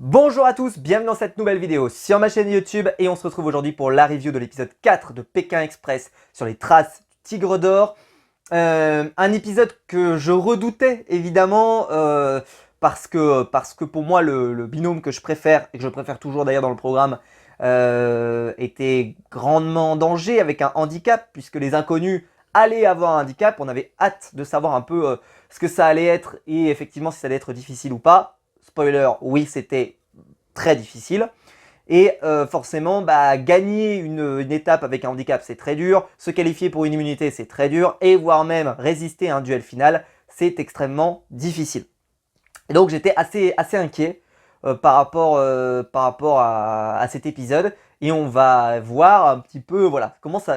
Bonjour à tous, bienvenue dans cette nouvelle vidéo sur ma chaîne YouTube et on se retrouve aujourd'hui pour la review de l'épisode 4 de Pékin Express sur les traces du Tigre d'Or. Un épisode que je redoutais évidemment parce que pour moi le binôme que je préfère et que je préfère toujours d'ailleurs dans le programme était grandement en danger avec un handicap puisque les inconnus allaient avoir un handicap. On avait hâte de savoir un peu ce que ça allait être et effectivement si ça allait être difficile ou pas. Spoiler, oui, c'était très difficile. Et forcément, gagner une étape avec un handicap, c'est très dur. Se qualifier pour une immunité, c'est très dur. Et voire même résister à un duel final, c'est extrêmement difficile. Et donc j'étais assez inquiet par rapport à cet épisode. Et on va voir un petit peu, voilà,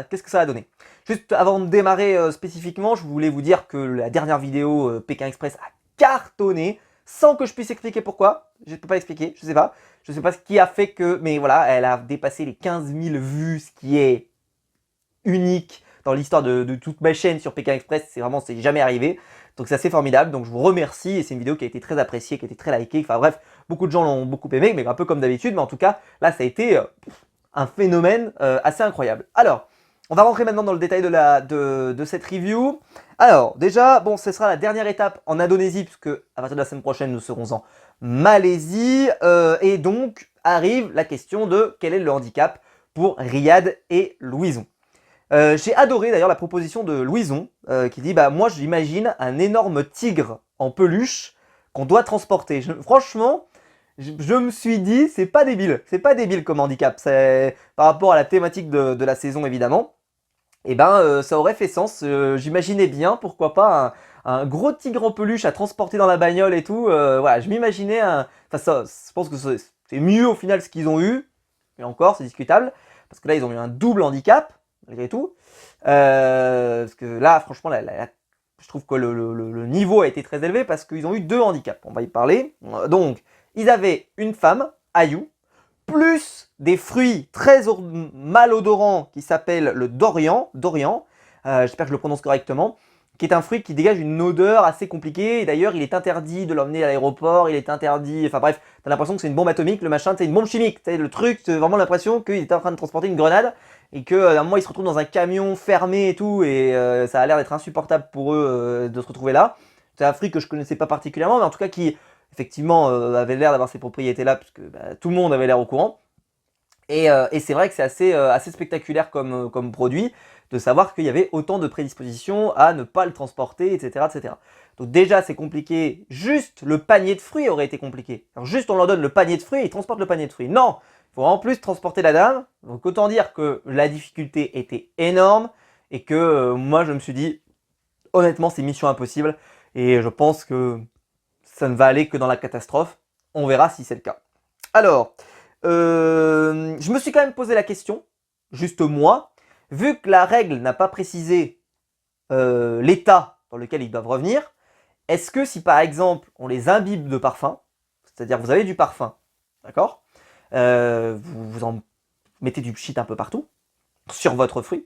qu'est-ce que ça a donné. Juste avant de démarrer spécifiquement, je voulais vous dire que la dernière vidéo Pékin Express a cartonné sans que je puisse expliquer pourquoi. Je ne peux pas expliquer, je sais pas. Je sais pas ce qui a fait que, mais voilà, elle a dépassé les 15 000 vues, ce qui est unique dans l'histoire de toute ma chaîne sur Pékin Express. C'est jamais arrivé. Donc c'est assez formidable. Donc je vous remercie et c'est une vidéo qui a été très appréciée, qui a été très likée. Enfin bref, beaucoup de gens l'ont beaucoup aimé, mais un peu comme d'habitude. Mais en tout cas, là ça a été un phénomène assez incroyable. Alors, on va rentrer maintenant dans le détail de cette review. Alors, déjà, bon, ce sera la dernière étape en Indonésie, puisque à partir de la semaine prochaine, nous serons en Malaisie. Et donc, arrive la question de quel est le handicap pour Riyad et Louison. J'ai adoré d'ailleurs la proposition de Louison, qui dit, moi j'imagine un énorme tigre en peluche qu'on doit transporter. Franchement, je me suis dit, c'est pas débile comme handicap. C'est par rapport à la thématique de la saison évidemment. Et ça aurait fait sens. J'imaginais bien, pourquoi pas, un gros tigre en peluche à transporter dans la bagnole et tout. Voilà, je m'imaginais enfin ça, je pense que c'est mieux au final ce qu'ils ont eu. Mais encore, c'est discutable. Parce que là, ils ont eu un double handicap, malgré tout. Parce que là, franchement, je trouve que le niveau a été très élevé parce qu'ils ont eu deux handicaps. On va y parler. Donc, ils avaient une femme, Ayu, plus des fruits très malodorants qui s'appellent le dorian, j'espère que je le prononce correctement, qui est un fruit qui dégage une odeur assez compliquée. Et d'ailleurs, il est interdit de l'emmener à l'aéroport, il est interdit, enfin bref, t'as l'impression que c'est une bombe atomique, le machin, c'est une bombe chimique, t'as le truc, t'as vraiment l'impression qu'il est en train de transporter une grenade et qu'à un moment, il se retrouve dans un camion fermé et tout, et ça a l'air d'être insupportable pour eux de se retrouver là. C'est un fruit que je connaissais pas particulièrement, mais en tout cas qui effectivement avait l'air d'avoir ces propriétés là puisque tout le monde avait l'air au courant et c'est vrai que c'est assez spectaculaire comme produit de savoir qu'il y avait autant de prédispositions à ne pas le transporter, etc. Donc déjà c'est compliqué, juste le panier de fruits aurait été compliqué. Alors juste on leur donne le panier de fruits et ils transportent le panier de fruits. Non, il faut en plus transporter la dame, donc autant dire que la difficulté était énorme et que moi je me suis dit honnêtement c'est mission impossible et je pense que ça ne va aller que dans la catastrophe. On verra si c'est le cas. Alors, je me suis quand même posé la question, juste moi, vu que la règle n'a pas précisé l'état dans lequel ils doivent revenir, est-ce que si par exemple on les imbibe de parfum, c'est-à-dire vous avez du parfum, d'accord, vous en mettez du shit un peu partout, sur votre fruit,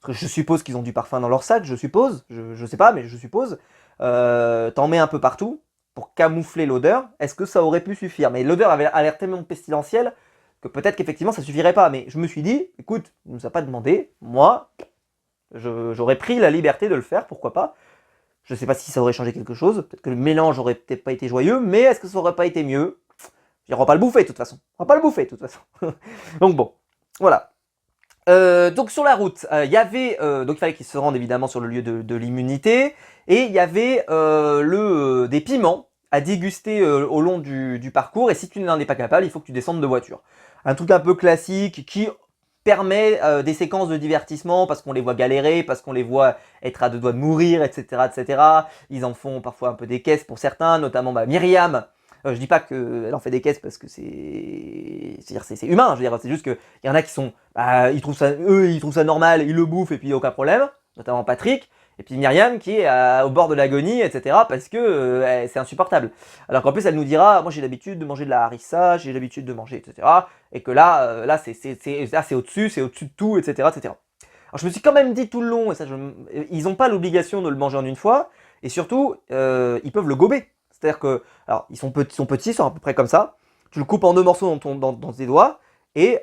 parce que je suppose qu'ils ont du parfum dans leur sac, je suppose, je sais pas, mais je suppose, t'en mets un peu partout, pour camoufler l'odeur, est-ce que ça aurait pu suffire? Mais l'odeur avait l'air tellement pestilentielle que peut-être qu'effectivement ça suffirait pas. Mais je me suis dit, écoute, il nous a pas demandé, moi, j'aurais pris la liberté de le faire, pourquoi pas. Je sais pas si ça aurait changé quelque chose, peut-être que le mélange aurait peut-être pas été joyeux, mais est-ce que ça aurait pas été mieux? On va pas le bouffer de toute façon. On va pas le bouffer de toute façon. Donc bon, voilà. Donc sur la route, il y avait, donc il fallait qu'ils se rendent évidemment sur le lieu de l'immunité, et il y avait des piments à déguster au long du parcours, et si tu n'en es pas capable, il faut que tu descendes de voiture. Un truc un peu classique qui permet des séquences de divertissement parce qu'on les voit galérer, parce qu'on les voit être à deux doigts de mourir, etc. Ils en font parfois un peu des caisses pour certains, notamment Myriam. Je dis pas qu'elle en fait des caisses parce que c'est humain, je veux dire, c'est juste qu'il y en a qui sont, ils trouvent ça normal, ils le bouffent et puis aucun problème, notamment Patrick, et puis Myriam qui est au bord de l'agonie, etc. parce que c'est insupportable. Alors qu'en plus elle nous dira, moi j'ai l'habitude de manger de la harissa, j'ai l'habitude de manger, etc. Et que là c'est au-dessus de tout, etc. Alors je me suis quand même dit tout le long, et ça, ils n'ont pas l'obligation de le manger en une fois, et surtout ils peuvent le gober. C'est-à-dire que, alors ils sont petits, ils sont à peu près comme ça, tu le coupes en 2 morceaux dans tes doigts, et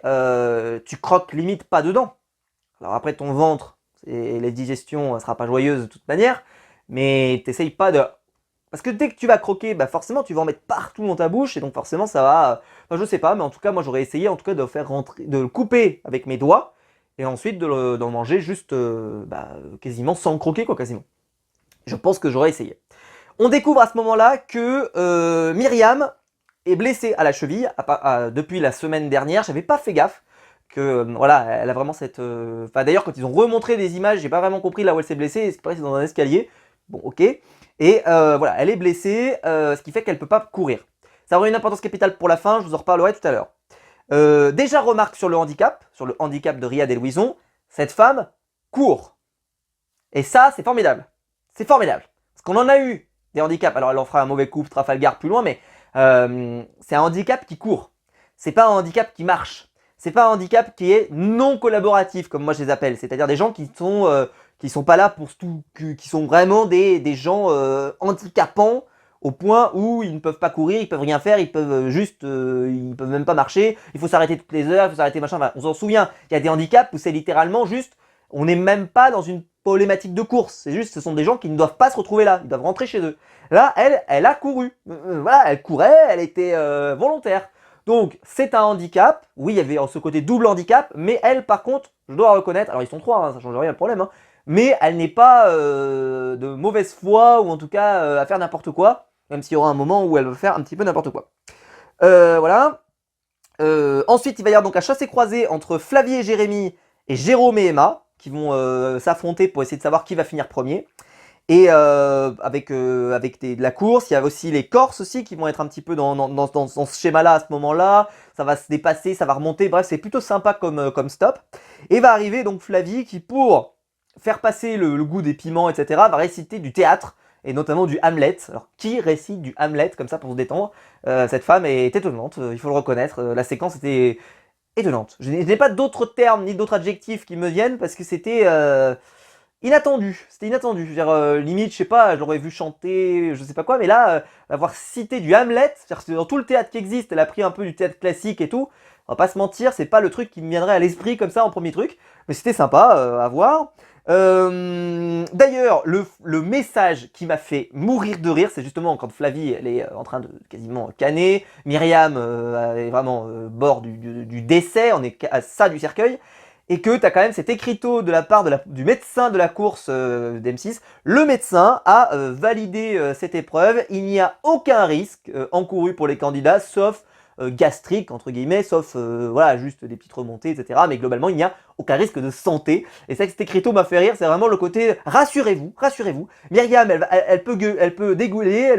tu croques limite pas dedans. Alors après, ton ventre et la digestion ne sera pas joyeuse de toute manière, mais t'essayes pas de... Parce que dès que tu vas croquer, bah forcément tu vas en mettre partout dans ta bouche, et donc forcément ça va... Enfin je sais pas, mais en tout cas moi j'aurais essayé en tout cas de faire rentrer, de le couper avec mes doigts, et ensuite d'en manger juste quasiment sans croquer quoi, quasiment. Je pense que j'aurais essayé. On découvre à ce moment-là que Myriam est blessée à la cheville depuis la semaine dernière. J'avais pas fait gaffe que voilà, elle a vraiment cette. Enfin d'ailleurs quand ils ont remontré des images, j'ai pas vraiment compris là où elle s'est blessée. C'est pareil, c'est dans un escalier. Bon, ok. Et voilà, elle est blessée, ce qui fait qu'elle peut pas courir. Ça aura une importance capitale pour la fin. Je vous en reparlerai tout à l'heure. Déjà remarque sur le handicap de Riyad et Louison, cette femme court. Et ça, c'est formidable. C'est formidable. Parce qu'on en a eu des handicaps. Alors, elle en fera un mauvais coup, Trafalgar plus loin, mais c'est un handicap qui court. C'est pas un handicap qui marche. C'est pas un handicap qui est non collaboratif, comme moi je les appelle. C'est-à-dire des gens qui sont pas là pour tout, qui sont vraiment des gens handicapants au point où ils ne peuvent pas courir, ils peuvent rien faire, ils peuvent ils peuvent même pas marcher. Il faut s'arrêter toutes les heures, il faut s'arrêter machin. Enfin, on s'en souvient. Il y a des handicaps où c'est littéralement juste, on n'est même pas dans une problématique de course. C'est juste, ce sont des gens qui ne doivent pas se retrouver là. Ils doivent rentrer chez eux. Là, elle a couru. Voilà, elle courait, elle était volontaire. Donc, c'est un handicap. Oui, il y avait ce côté double handicap, mais elle, par contre, je dois reconnaître, alors ils sont trois, hein, ça change rien le problème, hein, mais elle n'est pas de mauvaise foi, ou en tout cas à faire n'importe quoi, même s'il y aura un moment où elle va faire un petit peu n'importe quoi. Voilà. Ensuite, il va y avoir donc un chassé-croisé entre Flavie et Jérémy, et Jérôme et Emma, qui vont s'affronter pour essayer de savoir qui va finir premier. Et avec de la course, il y a aussi les Corses aussi qui vont être un petit peu dans ce schéma-là à ce moment-là. Ça va se dépasser, ça va remonter. Bref, c'est plutôt sympa comme stop. Et va arriver donc Flavie qui, pour faire passer le goût des piments, etc., va réciter du théâtre et notamment du Hamlet. Alors, qui récite du Hamlet comme ça pour se détendre? Cette femme est étonnante, il faut le reconnaître. La séquence était étonnante. Je n'ai pas d'autres termes ni d'autres adjectifs qui me viennent parce que c'était... inattendu, c'était inattendu. Je veux dire, limite, je sais pas, je l'aurais vu chanter, je sais pas quoi, mais là, avoir cité du Hamlet, c'est-à-dire que dans tout le théâtre qui existe, elle a pris un peu du théâtre classique et tout. On va pas se mentir, c'est pas le truc qui me viendrait à l'esprit comme ça en premier truc, mais c'était sympa à voir. D'ailleurs, le message qui m'a fait mourir de rire, c'est justement quand Flavie, elle est en train de quasiment canner, Myriam est vraiment au bord du décès, on est à ça du cercueil, et que tu as quand même cet écriteau de la part du médecin de la course d'M6. Le médecin a validé cette épreuve. Il n'y a aucun risque encouru pour les candidats, sauf gastrique, entre guillemets, sauf voilà, juste des petites remontées, etc. Mais globalement, il n'y a aucun risque de santé. Et ça, cet écriteau m'a fait rire, c'est vraiment le côté rassurez-vous, rassurez-vous. Myriam, elle peut dégouler,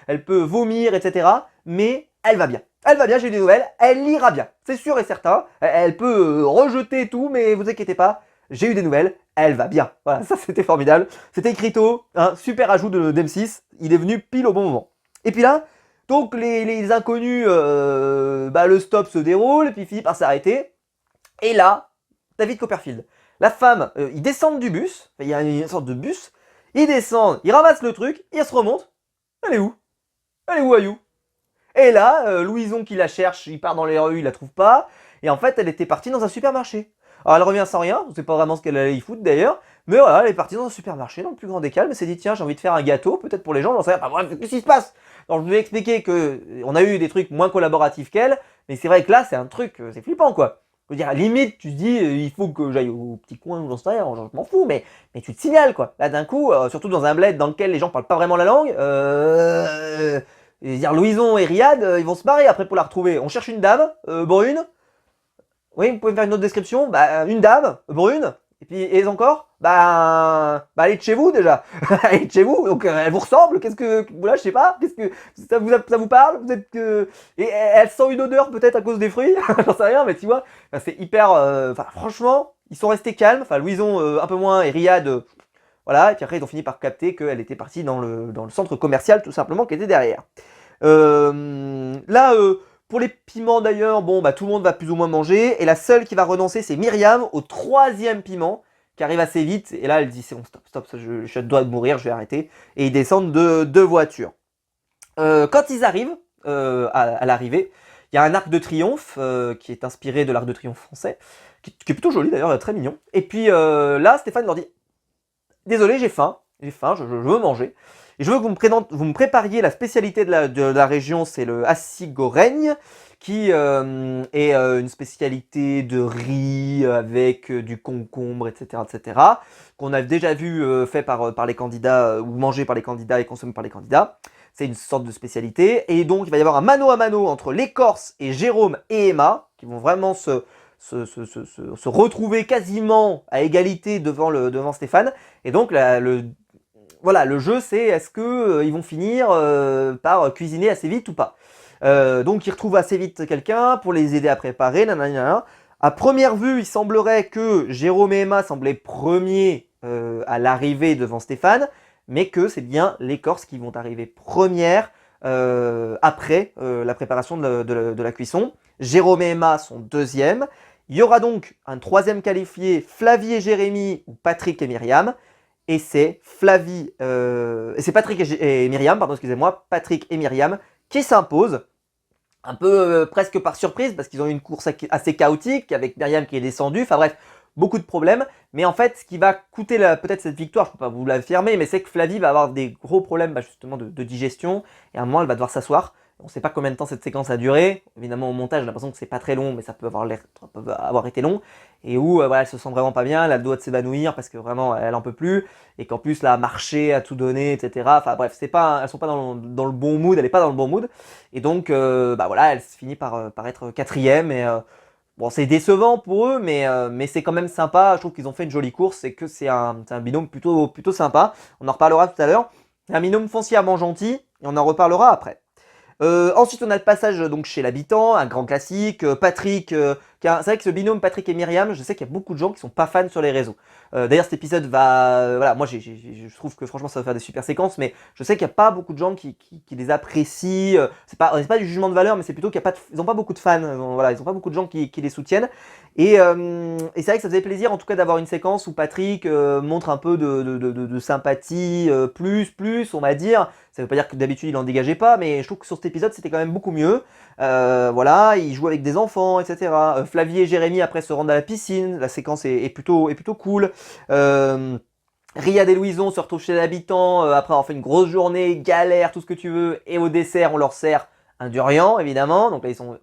elle peut vomir, etc. Mais elle va bien. Elle va bien, j'ai des nouvelles, elle ira bien, c'est sûr et certain. Elle peut rejeter tout, mais vous inquiétez pas, j'ai eu des nouvelles, elle va bien. Voilà, ça c'était formidable. C'était écrito, un super ajout de d'M6, il est venu pile au bon moment. Et puis là, donc les inconnus, le stop se déroule, et puis finit par s'arrêter. Et là, David Copperfield, la femme, ils descendent du bus, il y a une sorte de bus, ils descendent, ils ramassent le truc, ils se remontent. Elle est où? Elle est où, Ayou? Et là, Louison qui la cherche, il part dans les rues, il la trouve pas. Et en fait, elle était partie dans un supermarché. Alors elle revient sans rien, on sait pas vraiment ce qu'elle allait y foutre d'ailleurs. Mais voilà, elle est partie dans un supermarché, dans le plus grand des calmes. Elle s'est dit, tiens, j'ai envie de faire un gâteau, peut-être pour les gens, j'en sais rien. Enfin bref, qu'est-ce qui se passe? Alors je vous ai expliqué que on a eu des trucs moins collaboratifs qu'elle. Mais c'est vrai que là, c'est un truc, c'est flippant quoi. Je veux dire, à la limite, tu te dis, il faut que j'aille au petit coin où j'en sais rien, je m'en fous, mais tu te signales quoi. Là d'un coup, surtout dans un bled dans lequel les gens parlent pas vraiment la langue, et dire Louison et Riyad, ils vont se marrer après pour la retrouver. On cherche une dame, brune. Oui, vous pouvez me faire une autre description? Bah, une dame, brune. Et puis, et encore? Elle est de chez vous déjà. Elle est de chez vous, donc elle vous ressemble. Qu'est-ce que, voilà, je sais pas. Qu'est-ce que ça vous parle? Vous êtes que, et elle sent une odeur peut-être à cause des fruits. J'en sais rien, mais tu vois, c'est hyper. Franchement, ils sont restés calmes. Enfin, Louison un peu moins et Riyad. Voilà, et puis après ils ont fini par capter qu'elle était partie dans le centre commercial tout simplement qui était derrière. Là, pour les piments d'ailleurs, bon bah tout le monde va plus ou moins manger, et la seule qui va renoncer c'est Myriam au 3e piment, qui arrive assez vite, et là elle dit c'est bon stop, je suis à deux doigts de mourir, je vais arrêter, et ils descendent de voitures. Quand ils arrivent à l'arrivée, Il y a un arc de triomphe qui est inspiré de l'arc de triomphe français, qui est plutôt joli d'ailleurs, très mignon. Et puis là, Stéphane leur dit « Désolé, j'ai faim, je veux manger. Et je veux que vous me prépariez la spécialité de la région, c'est le assigoreigne, qui est une spécialité de riz avec du concombre, etc., qu'on a déjà vu fait par les candidats, ou mangé par les candidats et consommé par les candidats. C'est une sorte de spécialité. Et donc, il va y avoir un mano à mano entre les Corses et Jérôme et Emma, qui vont vraiment se retrouver quasiment à égalité devant Stéphane. Et donc, voilà, le jeu, c'est est-ce que ils vont finir par cuisiner assez vite ou pas. Donc ils retrouvent assez vite quelqu'un pour les aider à préparer, nanana. À première vue, il semblerait que Jérôme et Emma semblaient premiers à l'arrivée devant Stéphane, mais que c'est bien les Corses qui vont arriver premières après la préparation de la cuisson. Jérôme et Emma sont deuxièmes. Il y aura donc un troisième qualifié, Flavie et Jérémy, ou Patrick et Myriam. Et c'est Patrick et Myriam, pardon, excusez-moi, Patrick et Myriam qui s'imposent, un peu presque par surprise, parce qu'ils ont eu une course assez chaotique, avec Myriam qui est descendue, enfin bref, beaucoup de problèmes. Mais en fait, ce qui va coûter peut-être cette victoire, je ne peux pas vous l'affirmer, mais c'est que Flavie va avoir des gros problèmes justement de digestion, et à un moment, elle va devoir s'asseoir. On ne sait pas combien de temps cette séquence a duré. Évidemment, au montage, j'ai l'impression que c'est pas très long, mais ça peut avoir été long. Et où voilà, elle se sent vraiment pas bien, elle a le doigt de s'évanouir parce que vraiment, elle en peut plus. Et qu'en plus, là, à marcher, à tout donner, etc. Enfin bref, elles sont pas dans le bon mood, elle est pas dans le bon mood. Et donc, voilà, elle finit par être quatrième. Et bon, c'est décevant pour eux, mais c'est quand même sympa. Je trouve qu'ils ont fait une jolie course et que c'est un binôme plutôt sympa. On en reparlera tout à l'heure. C'est un binôme foncièrement gentil et on en reparlera après. Ensuite, on a le passage donc chez l'habitant, un grand classique. Patrick, c'est vrai que ce binôme Patrick et Myriam, je sais qu'il y a beaucoup de gens qui sont pas fans sur les réseaux. D'ailleurs, cet épisode va, voilà, moi je trouve que franchement ça va faire des super séquences, mais je sais qu'il n'y a pas beaucoup de gens qui les apprécient. C'est pas du jugement de valeur, mais c'est plutôt ils ont pas beaucoup de fans. Voilà, ils ont pas beaucoup de gens qui les soutiennent. Et c'est vrai que ça faisait plaisir en tout cas d'avoir une séquence où Patrick montre un peu de sympathie, plus, on va dire. Ça veut pas dire que d'habitude il en dégageait pas, mais je trouve que sur cet épisode c'était quand même beaucoup mieux. Voilà, il joue avec des enfants, etc. Flavie et Jérémy après se rendent à la piscine, la séquence est plutôt cool. Riyad et Louison se retrouvent chez l'habitant, après avoir fait une grosse journée, galère, tout ce que tu veux, et au dessert on leur sert un durian évidemment, donc là ils sont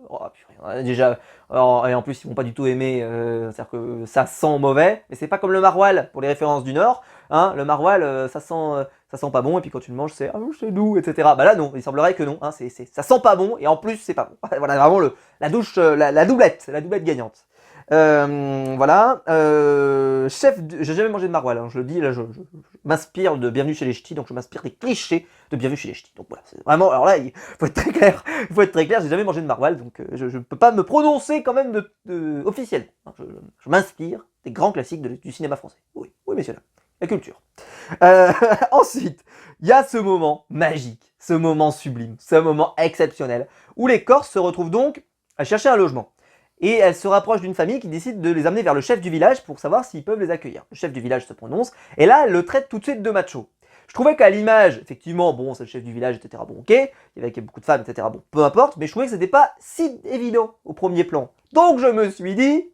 déjà, et en plus ils vont pas du tout aimer, c'est-à-dire que ça sent mauvais, mais c'est pas comme le maroilles pour les références du Nord, hein, le maroilles ça sent pas bon, et puis quand tu le manges c'est doux, etc. Bah là non, il semblerait que non, hein, ça sent pas bon, et en plus c'est pas bon. Voilà vraiment la doublette gagnante. Voilà. J'ai jamais mangé de maroilles, hein, je le dis, là je m'inspire de Bienvenue chez les Ch'tis, donc je m'inspire des clichés de Bienvenue chez les Ch'tis. Donc voilà, c'est vraiment, alors là, il faut être très clair, j'ai jamais mangé de maroilles, donc je peux pas me prononcer quand même officiellement. Je m'inspire des grands classiques du cinéma français. Oui, messieurs, la culture. Ensuite, il y a ce moment magique, ce moment sublime, ce moment exceptionnel, où les Corses se retrouvent donc à chercher un logement. Et elle se rapproche d'une famille qui décide de les amener vers le chef du village pour savoir s'ils peuvent les accueillir. Le chef du village se prononce, et là, elle le traite tout de suite de macho. Je trouvais qu'à l'image, effectivement, bon, c'est le chef du village, etc., bon, ok, il y avait beaucoup de femmes, etc., bon, peu importe, mais je trouvais que c'était pas si évident au premier plan. Donc je me suis dit,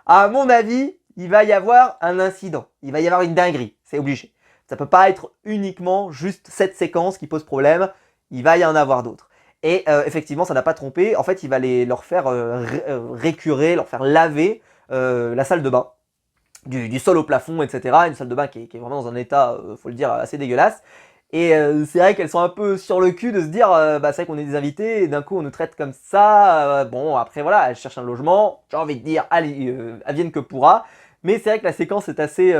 à mon avis, il va y avoir un incident, il va y avoir une dinguerie, c'est obligé. Ça peut pas être uniquement juste cette séquence qui pose problème, il va y en avoir d'autres. Et effectivement, ça n'a pas trompé. En fait, il va leur faire récurer, leur faire laver la salle de bain, du sol au plafond, etc. Une salle de bain qui est vraiment dans un état, faut le dire, assez dégueulasse. Et c'est vrai qu'elles sont un peu sur le cul de se dire, bah c'est vrai qu'on est des invités, et d'un coup on nous traite comme ça. Bon, après voilà, elles cherchent un logement. J'ai envie de dire, allez, advienne que pourra. Mais c'est vrai que la séquence est assez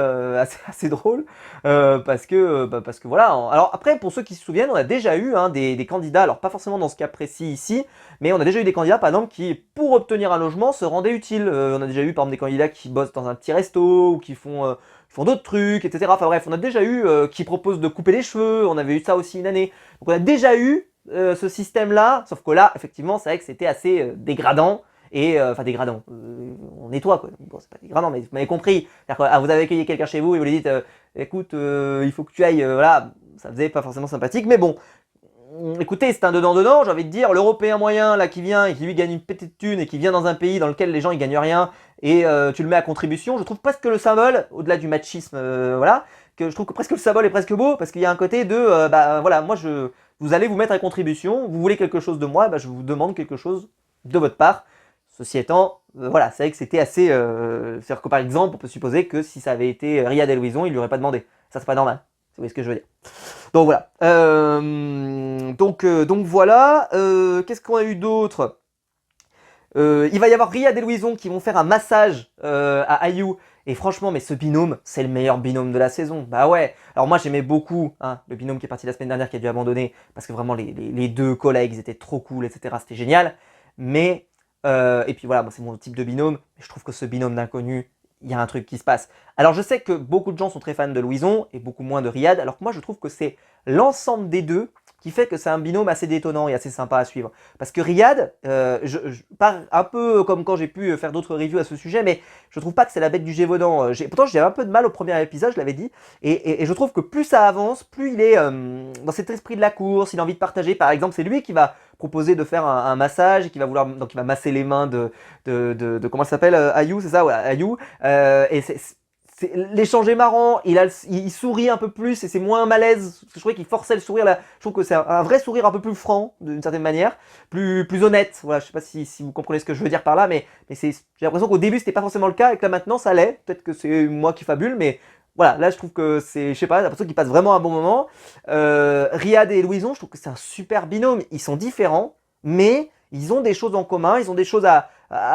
drôle parce que voilà. Alors après, pour ceux qui se souviennent, on a déjà eu des candidats, alors pas forcément dans ce cas précis ici, mais on a déjà eu des candidats par exemple qui, pour obtenir un logement, se rendaient utiles. On a déjà eu par exemple des candidats qui bossent dans un petit resto ou qui font d'autres trucs, etc. Enfin bref, on a déjà eu qui proposent de couper les cheveux, on avait eu ça aussi une année. Donc on a déjà eu ce système-là, sauf que là, effectivement, c'est vrai que c'était assez dégradant. Et enfin dégradant, on nettoie quoi, bon c'est pas dégradant mais vous m'avez compris, c'est-à-dire que vous avez accueilli quelqu'un chez vous et vous lui dites écoute il faut que tu ailles, voilà, ça faisait pas forcément sympathique, mais bon, écoutez, c'est un dedans-dedans, j'ai envie de dire, l'Européen moyen là qui vient et qui lui gagne une petite thune et qui vient dans un pays dans lequel les gens ils gagnent rien et tu le mets à contribution, je trouve presque que le symbole, au-delà du machisme, voilà, que je trouve que presque le symbole est presque beau parce qu'il y a un côté de, voilà, vous allez vous mettre à contribution, vous voulez quelque chose de moi, je vous demande quelque chose de votre part. Ceci étant, voilà, c'est vrai que c'était assez, c'est-à-dire que par exemple, on peut supposer que si ça avait été Riyad et Louison, il lui aurait pas demandé, ça c'est pas normal, vous voyez ce que je veux dire. Donc voilà. Donc voilà. Qu'est-ce qu'on a eu d'autre? Il va y avoir Riyad et Louison qui vont faire un massage à Ayu. Et franchement, mais ce binôme, c'est le meilleur binôme de la saison. Bah ouais. Alors moi, j'aimais beaucoup le binôme qui est parti la semaine dernière, qui a dû abandonner, parce que vraiment, les deux collègues, ils étaient trop cool, etc. C'était génial. Mais, et puis voilà, moi, c'est mon type de binôme. Mais je trouve que ce binôme d'inconnus, il y a un truc qui se passe. Alors je sais que beaucoup de gens sont très fans de Louison et beaucoup moins de Riyad, alors que moi je trouve que c'est l'ensemble des deux qui fait que c'est un binôme assez détonnant et assez sympa à suivre. Parce que Riyad, je pars un peu comme quand j'ai pu faire d'autres reviews à ce sujet, mais je trouve pas que c'est la bête du Gévaudan. Pourtant j'avais un peu de mal au premier épisode, je l'avais dit, et je trouve que plus ça avance, plus il est dans cet esprit de la course, il a envie de partager. Par exemple, c'est lui qui va proposer de faire un massage et qui va vouloir, donc il va masser les mains de comment elle s'appelle, Ayu, c'est ça, ouais, Ayu. Et l'échange est marrant, il sourit un peu plus et c'est moins malaise. Je trouvais qu'il forçait le sourire là. Je trouve que c'est un vrai sourire un peu plus franc d'une certaine manière, plus honnête. Voilà, je sais pas si vous comprenez ce que je veux dire par là, mais j'ai l'impression qu'au début c'était pas forcément le cas et que là maintenant ça l'est. Peut-être que c'est moi qui fabule, mais voilà, là je trouve que c'est, je sais pas, j'ai l'impression qu'ils passent vraiment un bon moment. Riyad et Louison, je trouve que c'est un super binôme. Ils sont différents, mais ils ont des choses en commun, ils ont des choses à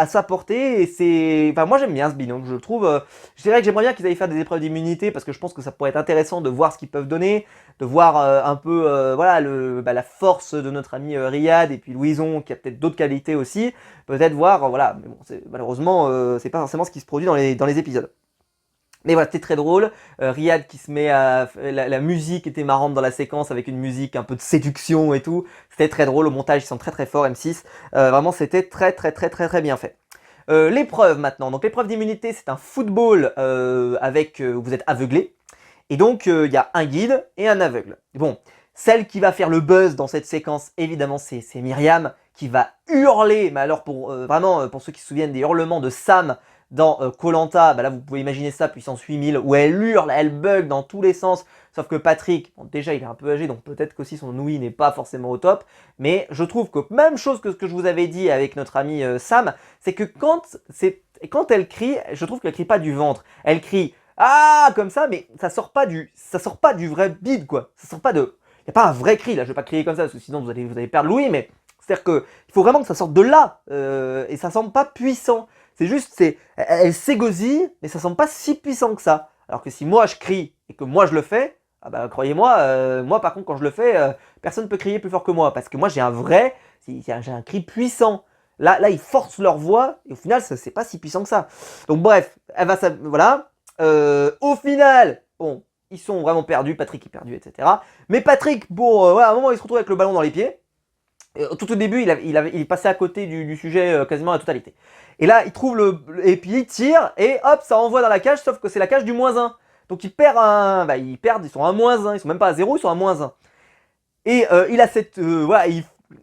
s'apporter et c'est, enfin moi j'aime bien ce binôme, je trouve. Je dirais que j'aimerais bien qu'ils aillent faire des épreuves d'immunité parce que je pense que ça pourrait être intéressant de voir ce qu'ils peuvent donner, de voir un peu voilà la force de notre ami Riyad et puis Louison qui a peut-être d'autres qualités aussi, peut-être voir voilà, mais bon malheureusement c'est pas forcément ce qui se produit dans les épisodes. Mais voilà, c'était très drôle. Riyad qui se met à... La musique était marrante dans la séquence avec une musique un peu de séduction et tout. C'était très drôle. Au montage, ils sont très très forts, M6. Vraiment, c'était très très très très très bien fait. L'épreuve maintenant. Donc l'épreuve d'immunité, c'est un football avec... vous êtes aveuglé. Et donc, il y a un guide et un aveugle. Bon, celle qui va faire le buzz dans cette séquence, évidemment, c'est Myriam qui va hurler. Mais alors, vraiment, pour ceux qui se souviennent des hurlements de Sam dans Koh-Lanta, là vous pouvez imaginer ça puissance 8000 où elle hurle, elle bug dans tous les sens, sauf que Patrick, bon, déjà il est un peu âgé donc peut-être qu'aussi son ouïe n'est pas forcément au top, mais je trouve que même chose que ce que je vous avais dit avec notre ami Sam, c'est que quand elle crie, je trouve qu'elle crie pas du ventre, elle crie ah comme ça, mais ça sort pas du vrai bide quoi, ça sort pas de, y a pas un vrai cri là, je vais pas crier comme ça parce que sinon vous allez perdre l'ouïe, mais c'est-à-dire que il faut vraiment que ça sorte de là et ça semble pas puissant. C'est juste, elle s'égosille, mais ça semble pas si puissant que ça. Alors que si moi je crie et que moi je le fais, ah bah croyez-moi, moi par contre quand je le fais, personne ne peut crier plus fort que moi. Parce que moi j'ai j'ai un cri puissant. Là ils forcent leur voix et au final c'est pas si puissant que ça. Donc bref, voilà. Au final, bon, ils sont vraiment perdus, Patrick est perdu, etc. Mais Patrick, à un moment il se retrouve avec le ballon dans les pieds. Tout au début, il est passé à côté du sujet quasiment à la totalité. Et là, il trouve et puis il tire, et hop, ça envoie dans la cage, sauf que c'est la cage du -1. Donc il perd ils perdent, ils sont à -1, ils sont même pas à 0, ils sont à -1. Et il a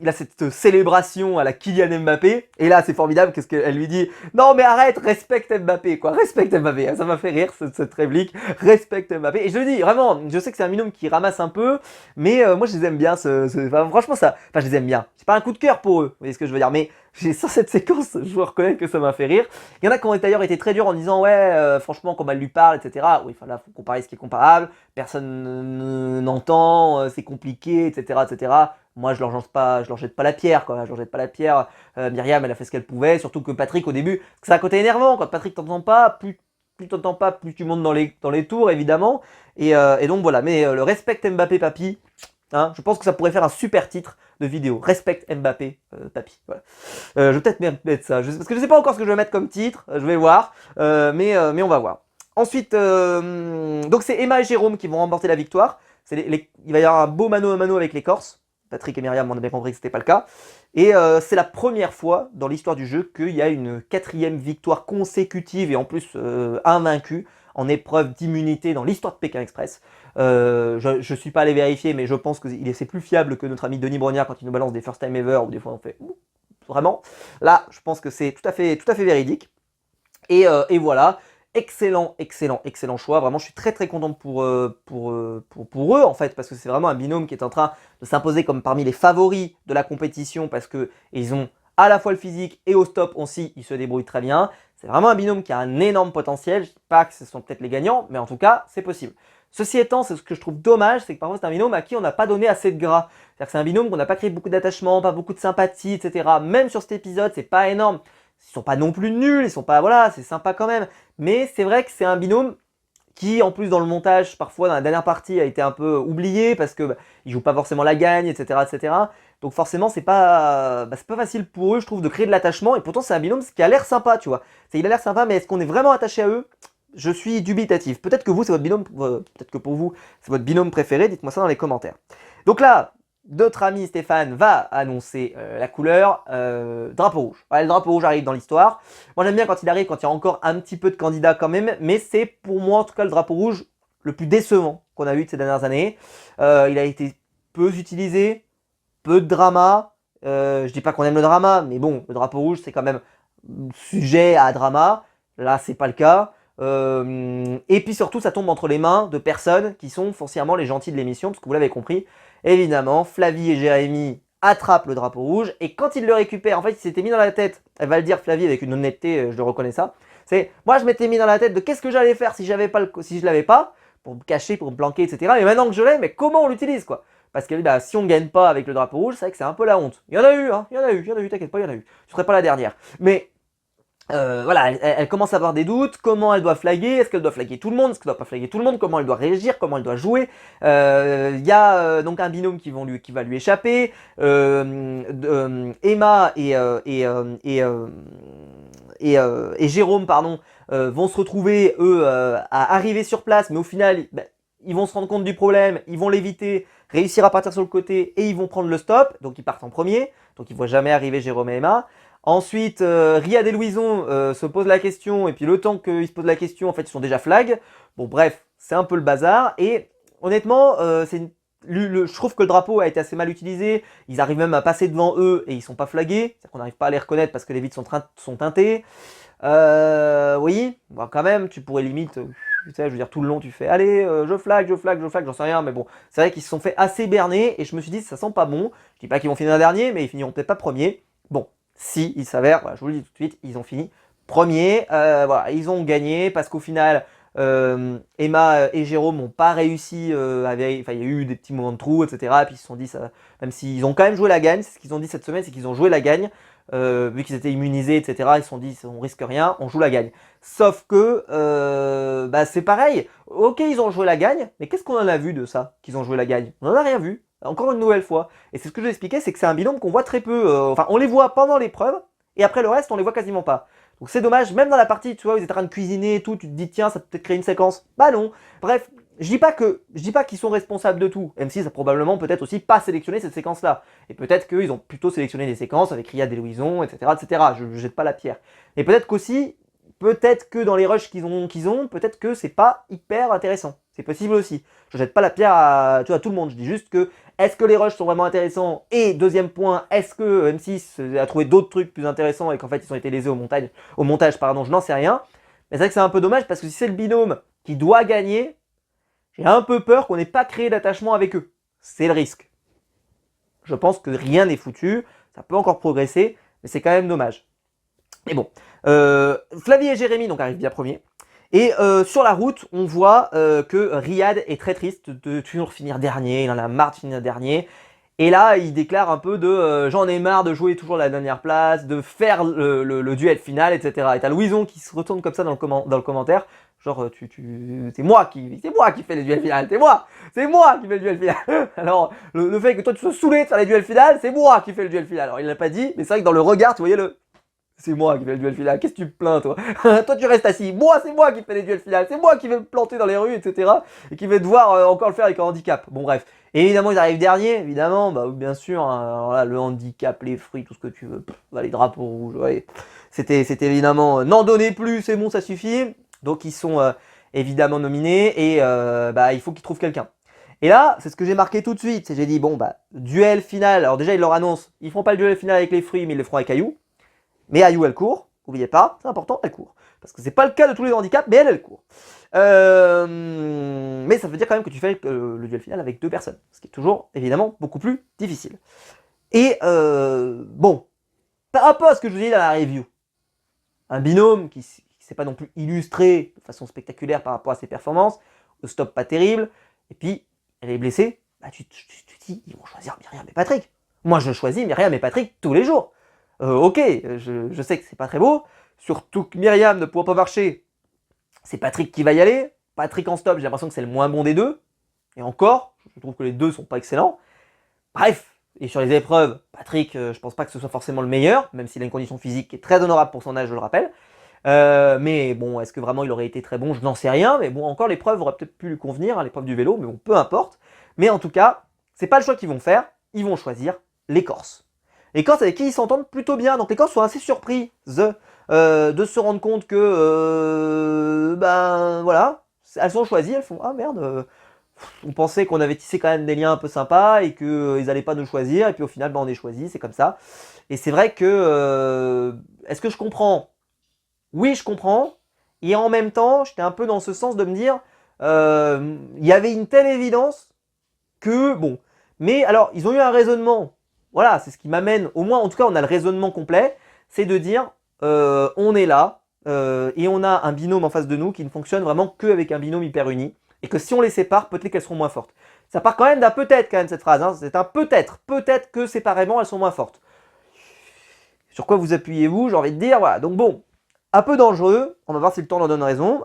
il a cette célébration à la Kylian Mbappé. Et là, c'est formidable, qu'est-ce qu'elle lui dit? Non, mais arrête, respecte Mbappé, quoi. Respecte Mbappé. Ça m'a fait rire, cette réplique. Respecte Mbappé. Et je le dis, vraiment, je sais que c'est un binôme qui ramasse un peu, mais moi, je les aime bien. Franchement, je les aime bien. C'est pas un coup de cœur pour eux, vous voyez ce que je veux dire. Mais sur cette séquence, je dois reconnaître que ça m'a fait rire. Il y en a qui ont d'ailleurs été très durs en disant, ouais, franchement, comme elle lui parle, etc. Oui, enfin là, faut comparer ce qui est comparable. Personne n'entend, c'est compliqué, etc., etc. Moi, je leur jette pas la pierre, quoi. Je leur jette pas la pierre. Myriam, elle a fait ce qu'elle pouvait. Surtout que Patrick, au début, c'est un côté énervant. Quand Patrick t'entend pas, plus t'entends pas, plus tu montes dans les tours, évidemment. Et donc voilà. Mais le respect Mbappé, papy. Hein, je pense que ça pourrait faire un super titre de vidéo. Respect Mbappé, papy. Voilà. Je vais peut-être mettre ça. Parce que je sais pas encore ce que je vais mettre comme titre. Je vais voir. Mais on va voir. Ensuite, donc c'est Emma et Jérôme qui vont remporter la victoire. Il va y avoir un beau mano à mano avec les Corses. Patrick et Myriam, on a bien compris que c'était pas le cas. Et c'est la première fois dans l'histoire du jeu qu'il y a une 4e victoire consécutive et en plus invaincue en épreuve d'immunité dans l'histoire de Pékin Express. Je suis pas allé vérifier, mais je pense que c'est plus fiable que notre ami Denis Brognard quand il nous balance des first time ever, ou des fois on fait vraiment. Là, je pense que c'est tout à fait véridique. Et voilà, excellent choix. Vraiment, je suis très content pour eux en fait, parce que c'est vraiment un binôme qui est en train de s'imposer comme parmi les favoris de la compétition, parce que ils ont à la fois le physique et au stop aussi, ils se débrouillent très bien. C'est vraiment un binôme qui a un énorme potentiel. Je dis pas que ce sont peut-être les gagnants, mais en tout cas, c'est possible. Ceci étant, c'est ce que je trouve dommage, c'est que parfois c'est un binôme à qui on n'a pas donné assez de gras. C'est-à-dire que c'est un binôme qu'on n'a pas créé beaucoup d'attachement, pas beaucoup de sympathie, etc. Même sur cet épisode, c'est pas énorme. Ils sont pas non plus nuls, ils sont pas, voilà, c'est sympa quand même. Mais c'est vrai que c'est un binôme qui, en plus dans le montage, parfois dans la dernière partie, a été un peu oublié parce que ils jouent pas forcément la gagne, etc. Donc forcément, c'est pas facile pour eux, je trouve, de créer de l'attachement. Et pourtant, c'est un binôme qui a l'air sympa, tu vois. Il a l'air sympa, mais est-ce qu'on est vraiment attaché à eux? Je suis dubitatif. Peut-être que vous, c'est votre binôme, peut-être que pour vous, c'est votre binôme préféré. Dites-moi ça dans les commentaires. Donc là, notre ami Stéphane va annoncer la couleur, drapeau rouge. Ouais, le drapeau rouge arrive dans l'histoire. Moi j'aime bien quand il arrive, quand il y a encore un petit peu de candidats quand même, mais c'est pour moi en tout cas le drapeau rouge le plus décevant qu'on a eu de ces dernières années. Il a été peu utilisé, peu de drama. Je dis pas qu'on aime le drama, mais bon, le drapeau rouge c'est quand même sujet à drama. Là c'est pas le cas. Et puis surtout ça tombe entre les mains de personnes qui sont foncièrement les gentils de l'émission, parce que vous l'avez compris, évidemment, Flavie et Jérémy attrapent le drapeau rouge, et quand ils le récupèrent, en fait, il s'était mis dans la tête, elle va le dire Flavie avec une honnêteté, je le reconnais ça, c'est, moi je m'étais mis dans la tête de qu'est-ce que j'allais faire si je l'avais pas, pour me cacher, pour me planquer, etc. Et maintenant que je l'ai, mais comment on l'utilise, quoi? Parce que si on gagne pas avec le drapeau rouge, c'est vrai que c'est un peu la honte. Il y en a eu, hein, il y en a eu, t'inquiète pas, il y en a eu. Tu serais pas la dernière. Mais voilà, elle commence à avoir des doutes, comment elle doit flaguer, est-ce qu'elle doit flaguer tout le monde, est-ce qu'elle doit pas flaguer tout le monde, comment elle doit réagir, comment elle doit jouer. Il y a donc un binôme qui va lui échapper, Emma et Jérôme pardon, vont se retrouver eux à arriver sur place, mais au final ils vont se rendre compte du problème, ils vont l'éviter, réussir à partir sur le côté et ils vont prendre le stop, donc ils partent en premier, donc ils ne voient jamais arriver Jérôme et Emma. Ensuite, Riyad et Louison se posent la question, et puis le temps qu'ils se posent la question, en fait, ils sont déjà flag. Bon, bref, c'est un peu le bazar. Et honnêtement, je trouve que le drapeau a été assez mal utilisé. Ils arrivent même à passer devant eux et ils sont pas flagués. C'est-à-dire qu'on n'arrive pas à les reconnaître parce que les vitres sont teintées. Oui, bon, quand même, tu pourrais limite, tu sais, je veux dire, tout le long, tu fais, allez, je flag, j'en sais rien, mais bon, c'est vrai qu'ils se sont fait assez berner et je me suis dit, ça sent pas bon. Je dis pas qu'ils vont finir dernier, mais ils finiront peut-être pas premier. Bon. Si, il s'avère, voilà, je vous le dis tout de suite, ils ont fini premier. Voilà, ils ont gagné parce qu'au final, Emma et Jérôme n'ont pas réussi. Enfin, il y a eu des petits moments de trou, etc. Et puis ils se sont dit, ça, même s'ils ont quand même joué la gagne, c'est ce qu'ils ont dit cette semaine, c'est qu'ils ont joué la gagne. Vu qu'ils étaient immunisés, etc. Ils se sont dit, on risque rien, on joue la gagne. Sauf que, c'est pareil. Ok, ils ont joué la gagne, mais qu'est-ce qu'on en a vu de ça, qu'ils ont joué la gagne? On n'en a rien vu. Encore une nouvelle fois. Et c'est ce que je vous expliquais, c'est que c'est un binôme qu'on voit très peu. Enfin, on les voit pendant l'épreuve, et après le reste, on les voit quasiment pas. Donc c'est dommage, même dans la partie, tu vois, vous êtes en train de cuisiner et tout, tu te dis, tiens, ça peut peut-être créer une séquence. Bah non. Bref, je dis pas qu'ils sont responsables de tout, même si ça a probablement peut-être aussi pas sélectionné cette séquence-là. Et peut-être qu'ils ont plutôt sélectionné des séquences avec Riyad et Louison, etc. Je jette pas la pierre. Et peut-être qu'aussi, peut-être que dans les rushs qu'ils ont, peut-être que c'est pas hyper intéressant. C'est possible aussi. Je jette pas la pierre à tout le monde. Je dis juste que est-ce que les rushs sont vraiment intéressants? Et deuxième point, est-ce que M6 a trouvé d'autres trucs plus intéressants et qu'en fait ils ont été lésés au montage, pardon, je n'en sais rien. Mais c'est vrai que c'est un peu dommage parce que si c'est le binôme qui doit gagner, j'ai un peu peur qu'on n'ait pas créé d'attachement avec eux. C'est le risque. Je pense que rien n'est foutu, ça peut encore progresser, mais c'est quand même dommage. Mais bon, Flavie et Jérémy donc arrivent bien premiers. Et sur la route, on voit que Riyad est très triste de toujours finir dernier, il en a marre de finir dernier. Et là, il déclare un peu de j'en ai marre de jouer toujours la dernière place, de faire le duel final, etc. Et t'as Louison qui se retourne comme ça dans le commentaire, genre c'est moi qui fais les duels finales, c'est moi qui fais le duel final. Alors le fait que toi tu sois saoulé de faire les duels finales, c'est moi qui fais le duel final. Alors il l'a pas dit, mais c'est vrai que dans le regard, tu voyais c'est moi qui fais le duel final, qu'est-ce que tu te plains toi? Toi tu restes assis, c'est moi qui fais les duels finales, c'est moi qui vais me planter dans les rues, etc. Et qui vais devoir encore le faire avec un handicap. Bon bref. Et évidemment ils arrivent dernier, évidemment, bah bien sûr, hein, alors là, le handicap, les fruits, tout ce que tu veux, les drapeaux rouges, ouais. C'était évidemment, n'en donnez plus, c'est bon, ça suffit. Donc ils sont évidemment nominé, et il faut qu'ils trouvent quelqu'un. Et là, c'est ce que j'ai marqué tout de suite, j'ai dit, bon, duel final, alors déjà ils leur annoncent, ils feront pas le duel final avec les fruits, mais ils le feront avec Ayou. Mais Ayou, elle court, n'oubliez pas, c'est important, elle court. Parce que c'est pas le cas de tous les handicaps, mais elle court. Mais ça veut dire quand même que tu fais le duel final avec 2 personnes, ce qui est toujours, évidemment, beaucoup plus difficile. Et bon, par rapport à ce que je vous dis dans la review, un binôme qui s'est pas non plus illustré de façon spectaculaire par rapport à ses performances, au stop pas terrible, et puis elle est blessée, tu te dis, ils vont choisir Myriam et Patrick. Moi je choisis Myriam et Patrick tous les jours. Ok, je sais que c'est pas très beau, surtout que Myriam ne pourra pas marcher, c'est Patrick qui va y aller. Patrick en stop, j'ai l'impression que c'est le moins bon des deux. Et encore, je trouve que les deux sont pas excellents. Bref, et sur les épreuves, Patrick, je pense pas que ce soit forcément le meilleur, même s'il a une condition physique qui est très honorable pour son âge, je le rappelle. Mais bon, est-ce que vraiment il aurait été très bon? Je n'en sais rien, mais bon, encore l'épreuve aurait peut-être pu lui convenir, hein, l'épreuve du vélo, mais bon, peu importe. Mais en tout cas, c'est pas le choix qu'ils vont faire, ils vont choisir les Corses. Les Corses avec qui ils s'entendent plutôt bien, donc les Corses sont assez surpris de se rendre compte que, voilà, elles sont choisies, elles font, ah merde, on pensait qu'on avait tissé quand même des liens un peu sympas et qu'ils n'allaient pas nous choisir, et puis au final, on est choisi, c'est comme ça. Et c'est vrai que, est-ce que je comprends? Oui, je comprends. Et en même temps, j'étais un peu dans ce sens de me dire, il y avait une telle évidence que, bon. Mais alors, ils ont eu un raisonnement. Voilà, c'est ce qui m'amène, au moins, en tout cas, on a le raisonnement complet. C'est de dire, on est là, et on a un binôme en face de nous qui ne fonctionne vraiment qu'avec un binôme hyper uni. Et que si on les sépare, peut-être qu'elles seront moins fortes. Ça part quand même d'un peut-être, quand même, cette phrase. Hein. C'est un peut-être. Peut-être que séparément, elles sont moins fortes. Sur quoi vous appuyez-vous? J'ai envie de dire, voilà. Donc bon, un peu dangereux. On va voir si le temps leur donne raison.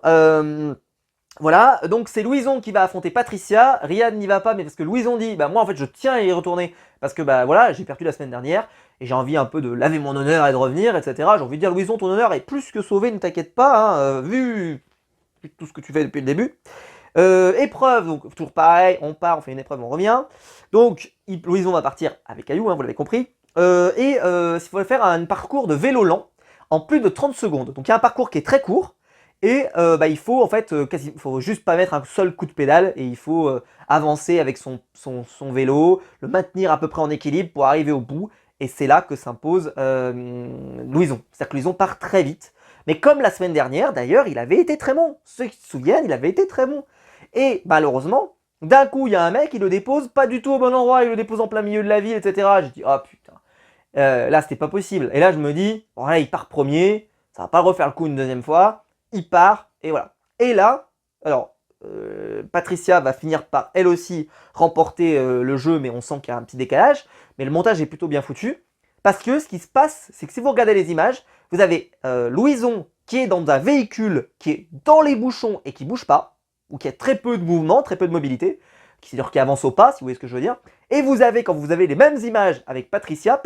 Voilà, donc c'est Louison qui va affronter Patricia. Riyad n'y va pas, mais parce que Louison dit, moi en fait je tiens à y retourner parce que voilà, j'ai perdu la semaine dernière et j'ai envie un peu de laver mon honneur et de revenir, etc. J'ai envie de dire, Louison, ton honneur est plus que sauvé, ne t'inquiète pas, hein, vu tout ce que tu fais depuis le début. Épreuve, donc toujours pareil, on part, on fait une épreuve, on revient. Donc Louison va partir avec Ayou, hein, vous l'avez compris. Il faut faire un parcours de vélo lent en plus de 30 secondes. Donc il y a un parcours qui est très court. Et il faut en fait, faut juste pas mettre un seul coup de pédale et il faut avancer avec son vélo, le maintenir à peu près en équilibre pour arriver au bout. Et c'est là que s'impose Louison. C'est-à-dire que Louison part très vite. Mais comme la semaine dernière, d'ailleurs, il avait été très bon. Ceux qui se souviennent, il avait été très bon. Et malheureusement, d'un coup, il y a un mec, il le dépose pas du tout au bon endroit, il le dépose en plein milieu de la ville, etc. J'ai dit, oh putain, là c'était pas possible. Et là, je me dis, bon là, il part premier, ça va pas refaire le coup une deuxième fois. Il part, et voilà. Et là, alors, Patricia va finir par, elle aussi, remporter le jeu, mais on sent qu'il y a un petit décalage. Mais le montage est plutôt bien foutu. Parce que ce qui se passe, c'est que si vous regardez les images, vous avez Louison qui est dans un véhicule qui est dans les bouchons et qui bouge pas, ou qui a très peu de mouvement, très peu de mobilité, c'est-à-dire qui avance au pas, si vous voyez ce que je veux dire. Et vous avez, quand vous avez les mêmes images avec Patricia,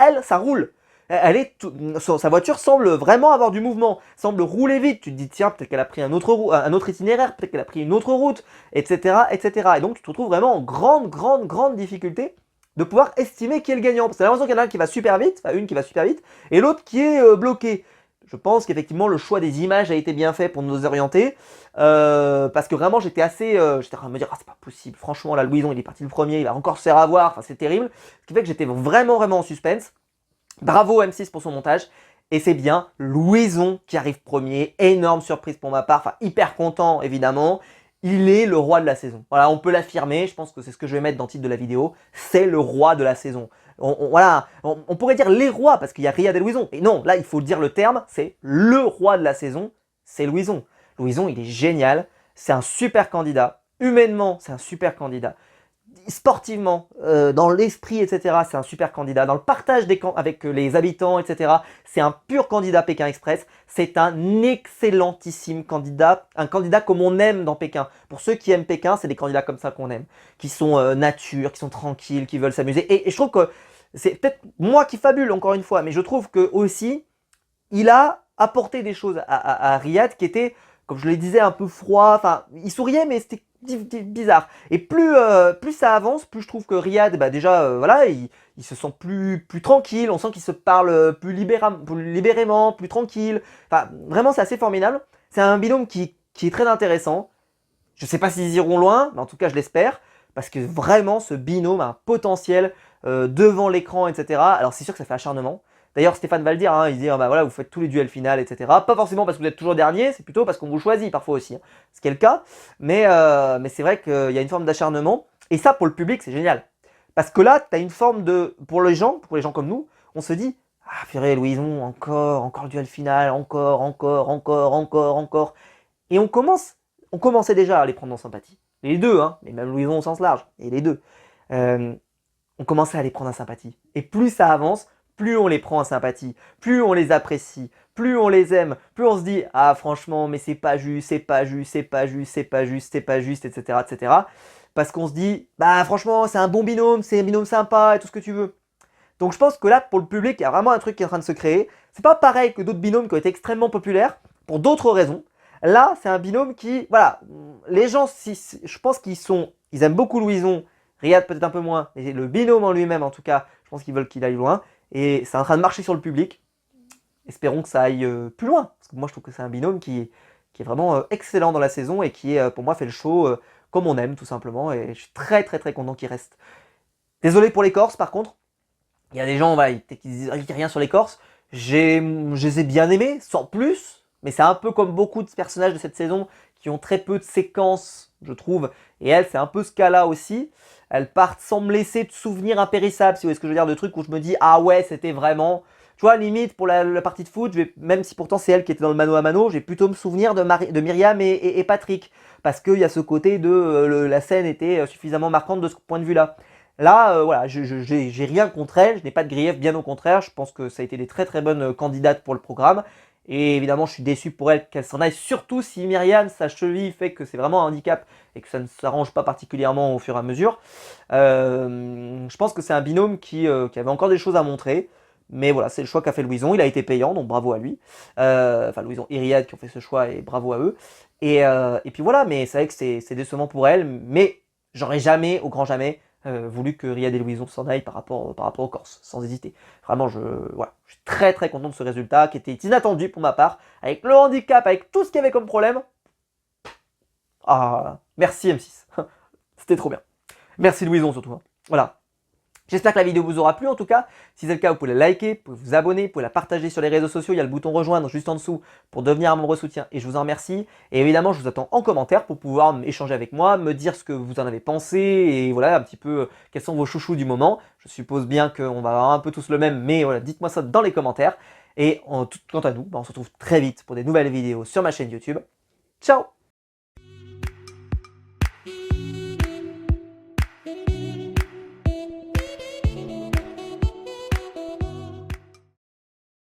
elle, ça roule. Sa voiture semble vraiment avoir du mouvement, semble rouler vite. Tu te dis, tiens, peut-être qu'elle a pris un autre itinéraire, peut-être qu'elle a pris une autre route, etc., etc. Et donc, tu te retrouves vraiment en grande difficulté de pouvoir estimer qui est le gagnant. Parce que t'as l'impression qu'il y en a un qui va super vite, enfin une qui va super vite, et l'autre qui est bloqué. Je pense qu'effectivement, le choix des images a été bien fait pour nous orienter. Parce que vraiment, j'étais en train de me dire, ah, c'est pas possible. Franchement, là, Louison, il est parti le premier, il va encore se faire avoir. Enfin, c'est terrible. Ce qui fait que j'étais vraiment en suspense. Bravo M6 pour son montage. Et c'est bien Louison qui arrive premier. Énorme surprise pour ma part. Enfin, hyper content, évidemment. Il est le roi de la saison. Voilà, on peut l'affirmer. Je pense que c'est ce que je vais mettre dans le titre de la vidéo. C'est le roi de la saison. On pourrait dire les rois parce qu'il y a Riyad et Louison. Et non, là, il faut dire le terme. C'est le roi de la saison. C'est Louison. Louison, il est génial. C'est un super candidat. Humainement, c'est un super candidat. Sportivement, dans l'esprit, etc., c'est un super candidat. Dans le partage avec les habitants, etc., c'est un pur candidat Pékin Express. C'est un excellentissime candidat, un candidat comme on aime dans Pékin. Pour ceux qui aiment Pékin, c'est des candidats comme ça qu'on aime, qui sont nature, qui sont tranquilles, qui veulent s'amuser. Et je trouve que c'est peut-être moi qui fabule encore une fois, mais je trouve que aussi il a apporté des choses à Riyad qui étaient, comme je le disais, un peu froid. Enfin, il souriait, mais c'était bizarre. Et plus ça avance, plus je trouve que Riyad, déjà, voilà, il se sent plus tranquille. On sent qu'il se parle plus libérément, plus tranquille. Enfin, vraiment, c'est assez formidable. C'est un binôme qui qui est très intéressant. Je ne sais pas s'ils iront loin, mais en tout cas je l'espère, parce que vraiment ce binôme a un potentiel devant l'écran, etc. Alors c'est sûr que ça fait acharnement. D'ailleurs Stéphane va le dire, hein, il dit bah voilà, vous faites tous les duels finales, etc. Pas forcément parce que vous êtes toujours dernier, c'est plutôt parce qu'on vous choisit parfois aussi, hein, ce qui est le cas. Mais c'est vrai qu'il y a une forme d'acharnement, et ça pour le public c'est génial. Parce que là, tu as une forme de... Pour les gens comme nous, on se dit ah purée Louison, encore le duel final, encore. Et on commençait déjà à les prendre en sympathie. Les deux, hein, mais même Louison au sens large, et les deux. Euh, on commençait à les prendre en sympathie. Et plus ça avance, plus on les prend en sympathie, plus on les apprécie, plus on les aime, plus on se dit ah franchement mais c'est pas juste, etc. Parce qu'on se dit bah franchement c'est un bon binôme, c'est un binôme sympa et tout ce que tu veux. Donc je pense que là pour le public il y a vraiment un truc qui est en train de se créer. C'est pas pareil que d'autres binômes qui ont été extrêmement populaires pour d'autres raisons. Là c'est un binôme qui, voilà, les gens, je pense ils aiment beaucoup Louison, Riyad peut-être un peu moins, mais le binôme en lui-même en tout cas, je pense qu'ils veulent qu'il aille loin. Et c'est en train de marcher sur le public. Espérons que ça aille plus loin. Parce que moi, je trouve que c'est un binôme qui est vraiment excellent dans la saison et qui, pour moi, fait le show comme on aime, tout simplement. Et je suis très, très, très content qu'il reste. Désolé pour les Corses, par contre. Il y a des gens voilà, qui disent rien sur les Corses. Je les ai bien aimés, sans plus. Mais c'est un peu comme beaucoup de personnages de cette saison qui ont très peu de séquences, je trouve. Et elle, c'est un peu ce cas-là aussi. Elles partent sans me laisser de souvenirs impérissables, si vous voyez ce que je veux dire, de trucs où je me dis ah ouais, c'était vraiment... Tu vois, limite, pour la partie de foot, même si pourtant c'est elle qui était dans le mano à mano, je vais plutôt me souvenir de Myriam et Patrick. Parce qu'il y a ce côté de la scène était suffisamment marquante de ce point de vue-là. Là, voilà, j'ai rien contre elle, je n'ai pas de grief, bien au contraire. Je pense que ça a été des très très bonnes candidates pour le programme. Et évidemment, je suis déçu pour elle qu'elle s'en aille, surtout si Myriam, sa cheville fait que c'est vraiment un handicap et que ça ne s'arrange pas particulièrement au fur et à mesure. Je pense que c'est un binôme qui avait encore des choses à montrer. Mais voilà, c'est le choix qu'a fait Louison. Il a été payant, donc bravo à lui. Enfin, Louison et Riyad qui ont fait ce choix et bravo à eux. Et puis voilà, mais c'est vrai que c'est décevant pour elle. Mais j'aurais jamais, au grand jamais, voulu que Riyad et Louison s'en aillent par rapport aux Corses, sans hésiter. Vraiment, voilà, je suis très très content de ce résultat qui était inattendu pour ma part. Avec le handicap, avec tout ce qu'il y avait comme problème. Ah, merci M6. C'était trop bien. Merci Louison surtout. Hein. Voilà. J'espère que la vidéo vous aura plu en tout cas. Si c'est le cas, vous pouvez la liker, vous pouvez vous abonner, vous pouvez la partager sur les réseaux sociaux. Il y a le bouton rejoindre juste en dessous pour devenir un membre soutien et je vous en remercie. Et évidemment, je vous attends en commentaire pour pouvoir échanger avec moi, me dire ce que vous en avez pensé et voilà un petit peu quels sont vos chouchous du moment. Je suppose bien qu'on va avoir un peu tous le même, mais voilà, dites-moi ça dans les commentaires. Et quant à nous, on se retrouve très vite pour des nouvelles vidéos sur ma chaîne YouTube. Ciao!